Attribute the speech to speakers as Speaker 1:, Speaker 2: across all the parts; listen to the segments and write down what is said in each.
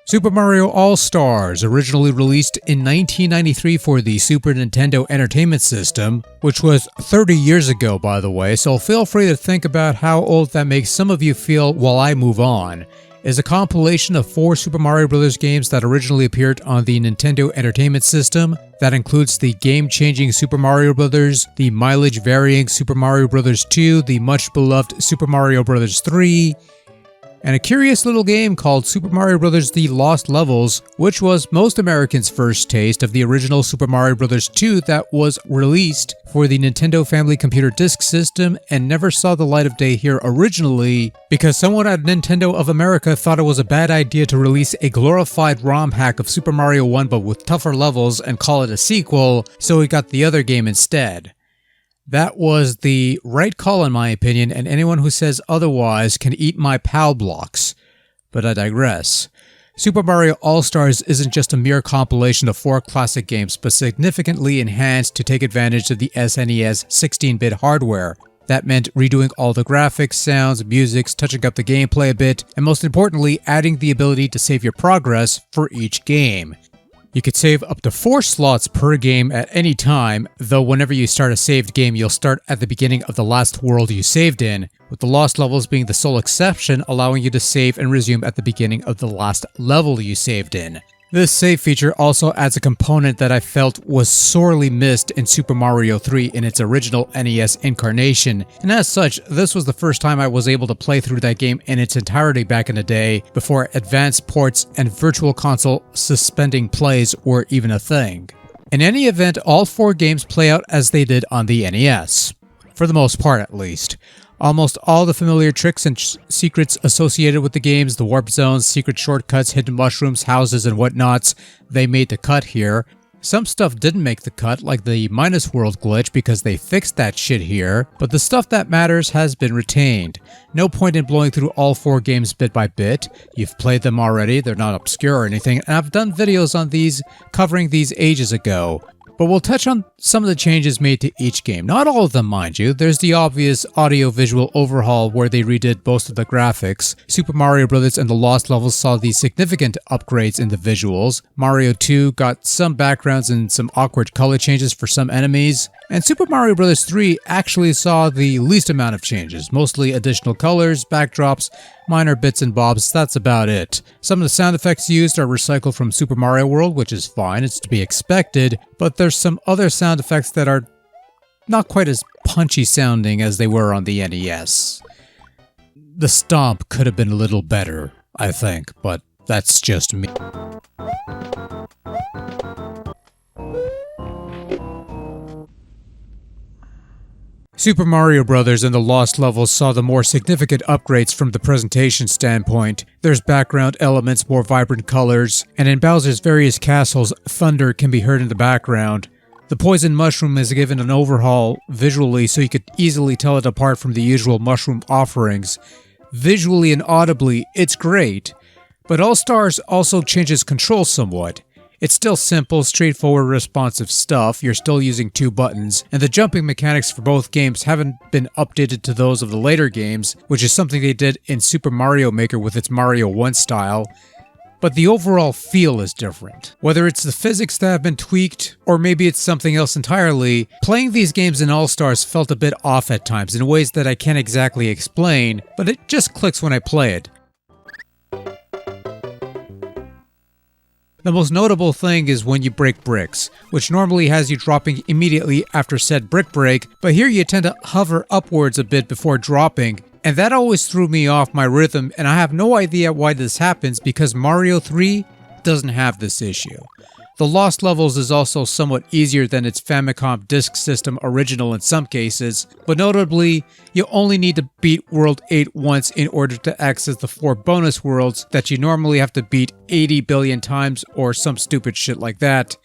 Speaker 1: Super Mario All-Stars, originally released in 1993 for the Super Nintendo Entertainment System, which was 30 years ago by the way, so feel free to think about how old that makes some of you feel while I move on, is a compilation of 4 Super Mario Bros. Games that originally appeared on the Nintendo Entertainment System. That includes the game-changing Super Mario Bros., the mileage-varying Super Mario Bros. 2, the much-beloved Super Mario Bros. 3, and a curious little game called Super Mario Bros. The Lost Levels, which was most Americans' first taste of the original Super Mario Bros. 2 that was released for the Nintendo Family Computer Disk System and never saw the light of day here originally because someone at Nintendo of America thought it was a bad idea to release a glorified ROM hack of Super Mario 1 but with tougher levels and call it a sequel, so we got the other game instead. That was the right call in my opinion, and anyone who says otherwise can eat my PAL blocks. But I digress. Super Mario All-Stars isn't just a mere compilation of 4 classic games, but significantly enhanced to take advantage of the SNES 16-bit hardware. That meant redoing all the graphics, sounds, music, touching up the gameplay a bit, and most importantly, adding the ability to save your progress for each game. You could save up to 4 slots per game at any time, though whenever you start a saved game, you'll start at the beginning of the last world you saved in, with the lost levels being the sole exception, allowing you to save and resume at the beginning of the last level you saved in. This save feature also adds a component that I felt was sorely missed in Super Mario 3 in its original NES incarnation, and as such, this was the first time I was able to play through that game in its entirety back in the day, before advanced ports and Virtual Console suspending plays were even a thing. In any event, all 4 games play out as they did on the NES. For the most part, at least. Almost all the familiar tricks and secrets associated with the games, the warp zones, secret shortcuts, hidden mushrooms, houses, and whatnots, they made the cut here. Some stuff didn't make the cut, like the minus world glitch, because they fixed that shit here, but the stuff that matters has been retained. No point in blowing through all 4 games bit by bit. You've played them already, they're not obscure or anything, and I've done videos on these covering these ages ago. But we'll touch on some of the changes made to each game. Not all of them, mind you. There's the obvious audio-visual overhaul where they redid most of the graphics. Super Mario Bros. And the Lost Levels saw the significant upgrades in the visuals. Mario 2 got some backgrounds and some awkward color changes for some enemies. And Super Mario Bros. 3 actually saw the least amount of changes, mostly additional colors, backdrops, minor bits and bobs, that's about it. Some of the sound effects used are recycled from Super Mario World, which is fine, it's to be expected, but there's some other sound effects that are not quite as punchy sounding as they were on the NES. The stomp could have been a little better, I think, but that's just me. Super Mario Bros. And the Lost Levels saw the more significant upgrades from the presentation standpoint. There's background elements, more vibrant colors, and in Bowser's various castles, thunder can be heard in the background. The poison mushroom is given an overhaul visually so you could easily tell it apart from the usual mushroom offerings. Visually and audibly, it's great, but All-Stars also changes control somewhat. It's still simple, straightforward, responsive stuff, you're still using 2 buttons, and the jumping mechanics for both games haven't been updated to those of the later games, which is something they did in Super Mario Maker with its Mario 1 style, but the overall feel is different. Whether it's the physics that have been tweaked, or maybe it's something else entirely, playing these games in All-Stars felt a bit off at times in ways that I can't exactly explain, but it just clicks when I play it. The most notable thing is when you break bricks, which normally has you dropping immediately after said brick break, but here you tend to hover upwards a bit before dropping, and that always threw me off my rhythm, and I have no idea why this happens because Mario 3 doesn't have this issue. The Lost Levels is also somewhat easier than its Famicom Disk System original in some cases, but notably, you only need to beat World 8 once in order to access the 4 bonus worlds that you normally have to beat 80 billion times or some stupid shit like that.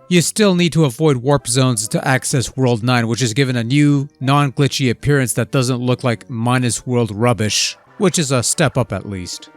Speaker 1: You still need to avoid warp zones to access World 9, which is given a new, non-glitchy appearance that doesn't look like minus world rubbish, which is a step up at least.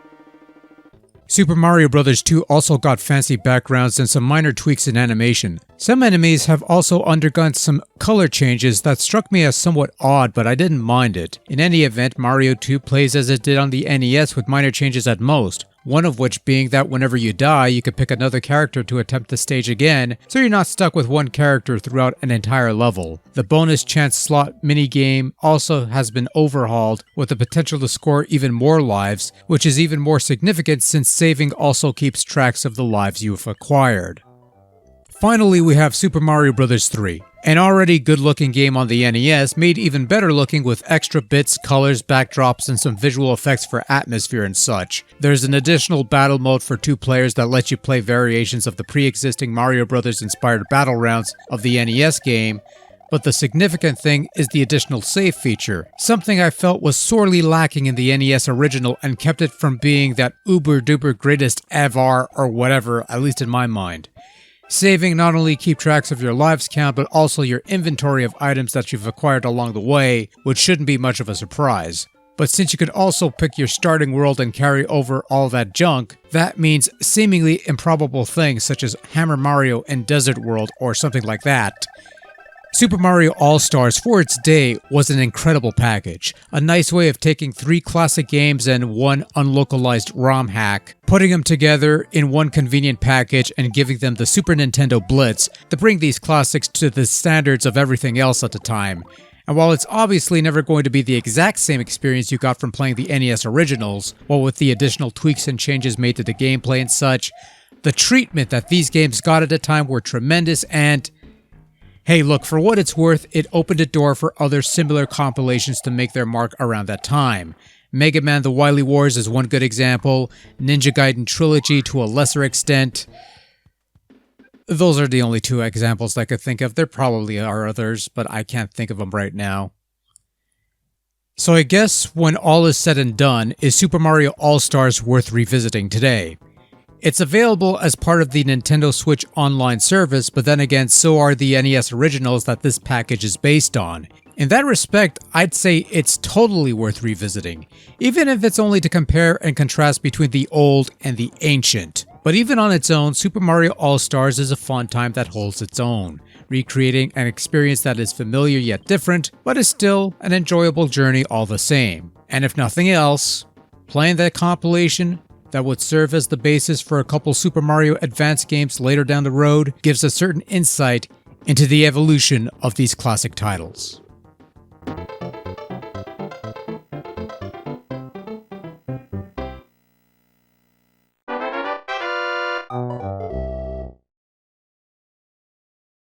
Speaker 1: Super Mario Bros. 2 also got fancy backgrounds and some minor tweaks in animation. Some enemies have also undergone some color changes that struck me as somewhat odd, but I didn't mind it. In any event, Mario 2 plays as it did on the NES with minor changes at most, one of which being that whenever you die, you can pick another character to attempt the stage again, so you're not stuck with one character throughout an entire level. The bonus chance slot minigame also has been overhauled with the potential to score even more lives, which is even more significant since saving also keeps tracks of the lives you've acquired. Finally, we have Super Mario Bros. 3, an already good-looking game on the NES, made even better looking with extra bits, colors, backdrops, and some visual effects for atmosphere and such. There's an additional battle mode for 2 players that lets you play variations of the pre-existing Mario Bros. Inspired battle rounds of the NES game, but the significant thing is the additional save feature, something I felt was sorely lacking in the NES original and kept it from being that uber-duper greatest ever or whatever, at least in my mind. Saving not only keep tracks of your lives count, but also your inventory of items that you've acquired along the way, which shouldn't be much of a surprise. But since you could also pick your starting world and carry over all that junk, that means seemingly improbable things such as Hammer Mario and Desert World or something like that. Super Mario All-Stars, for its day, was an incredible package. A nice way of taking 3 classic games and 1 unlocalized ROM hack, putting them together in one convenient package and giving them the Super Nintendo Blitz to bring these classics to the standards of everything else at the time. And while it's obviously never going to be the exact same experience you got from playing the NES originals, what with the additional tweaks and changes made to the gameplay and such, the treatment that these games got at the time were tremendous and... hey, look, for what it's worth, it opened a door for other similar compilations to make their mark around that time. Mega Man The Wily Wars is one good example, Ninja Gaiden Trilogy to a lesser extent. Those are the only 2 examples I could think of. There probably are others, but I can't think of them right now. So I guess when all is said and done, is Super Mario All-Stars worth revisiting today? It's available as part of the Nintendo Switch Online service, but then again, so are the NES originals that this package is based on. In that respect, I'd say it's totally worth revisiting, even if it's only to compare and contrast between the old and the ancient. But even on its own, Super Mario All-Stars is a fun time that holds its own, recreating an experience that is familiar yet different, but is still an enjoyable journey all the same. And if nothing else, playing that compilation that would serve as the basis for a couple Super Mario Advance games later down the road gives a certain insight into the evolution of these classic titles.